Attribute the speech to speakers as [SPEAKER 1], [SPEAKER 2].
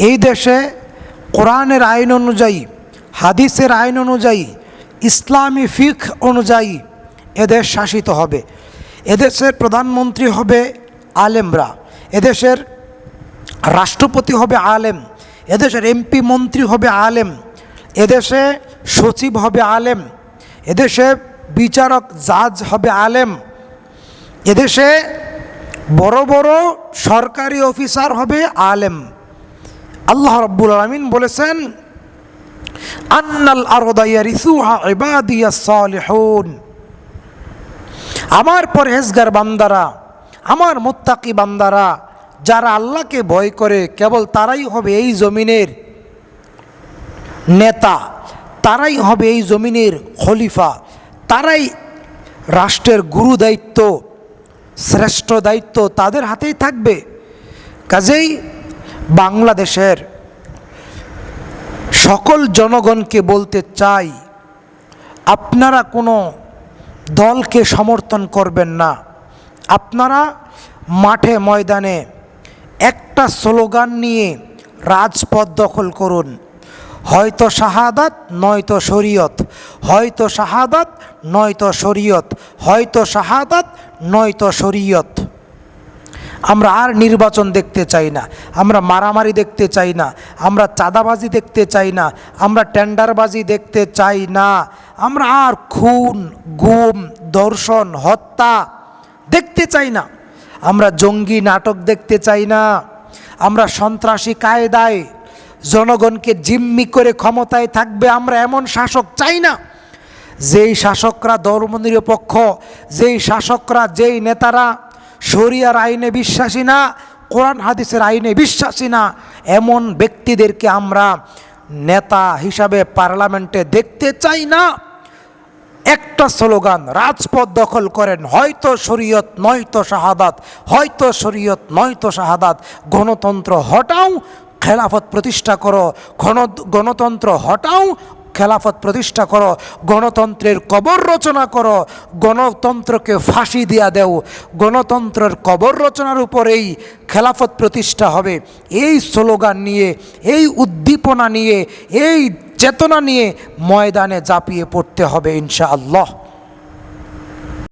[SPEAKER 1] এই দেশে কোরআনের আইন অনুযায়ী, হাদিসের আইন অনুযায়ী, ইসলামী ফিকহ অনুযায়ী এদেশ শাসিত হবে। এদেশের প্রধানমন্ত্রী হবে আলেমরা, এদেশের রাষ্ট্রপতি হবে আলেম, এদেশের এমপি মন্ত্রী হবে আলেম, এদেশে সচিব হবে আলেম, এদেশে বিচারক জাজ হবে আলেম, এদেশে বড় বড় সরকারি অফিসার হবে আলেম। আল্লাহ রাব্বুল আলামিন বলেছেন, আন্নাল আরদা ইয়ারিসুহা ইবাদিয়াস সালিহুন, আমার পরহেজগার বান্দারা, আমার মুত্তাকি বান্দারা, যারা আল্লাহকে ভয় করে, কেবল তারাই হবে এই জমিনের নেতা, তারাই হবে এই জমিনের খলিফা, তারাই রাষ্ট্রের গুরু দায়িত্ব, শ্রেষ্ঠ দায়িত্ব তাদের হাতেই থাকবে। কাজেই বাংলাদেশের সকল জনগণকে বলতে চাই, আপনারা কোনো দলকে সমর্থন করবেন না। আপনারা মাঠে ময়দানে একটা স্লোগান নিয়ে রাজপথ দখল করুন, হয়তো শাহাদাত নয়তো শরীয়ত, হয়তো শাহাদাত নয়তো শরীয়ত, হয়তো শাহাদাত নয়তো শরীয়ত। আমরা আর নির্বাচন দেখতে চাই না, আমরা মারামারি দেখতে চাই না, আমরা চাঁদাবাজি দেখতে চাই না, আমরা টেন্ডারবাজি দেখতে চাই না, আমরা আর খুন, গুম, ধর্ষণ, হত্যা দেখতে চাই না, আমরা জঙ্গি নাটক দেখতে চাই না, আমরা সন্ত্রাসী কায়দায় জনগণকে জিম্মি করে ক্ষমতায় থাকবে আমরা এমন শাসক চাই না। যেই শাসকরা ধর্মনিরপেক্ষ, যেই শাসকরা, যেই নেতারা শরিয়ার আইনে বিশ্বাসী না, কোরআন হাদিসের আইনে বিশ্বাসী না, এমন ব্যক্তিদেরকে আমরা নেতা হিসাবে পার্লামেন্টে দেখতে চাই না। একটা স্লোগান, রাজপথ দখল করেন, হয়তো শরীয়ত নয়তো শাহাদাত, হয়তো শরীয়ত নয়তো শাহাদাত। গণতন্ত্র হটাও, খেলাফত প্রতিষ্ঠা করো, গণতন্ত্র হটাও, খেলাফত প্রতিষ্ঠা করো, গণতন্ত্রের কবর রচনা করো, গণতন্ত্রকে ফাঁসি দিয়া দেও, গণতন্ত্রের কবর রচনার উপরেই খেলাফত প্রতিষ্ঠা হবে। এই স্লোগান নিয়ে, এই উদ্দীপনা নিয়ে, এই চেতনা নিয়ে ময়দানে ঝাঁপিয়ে পড়তে হবে ইনশাআল্লাহ।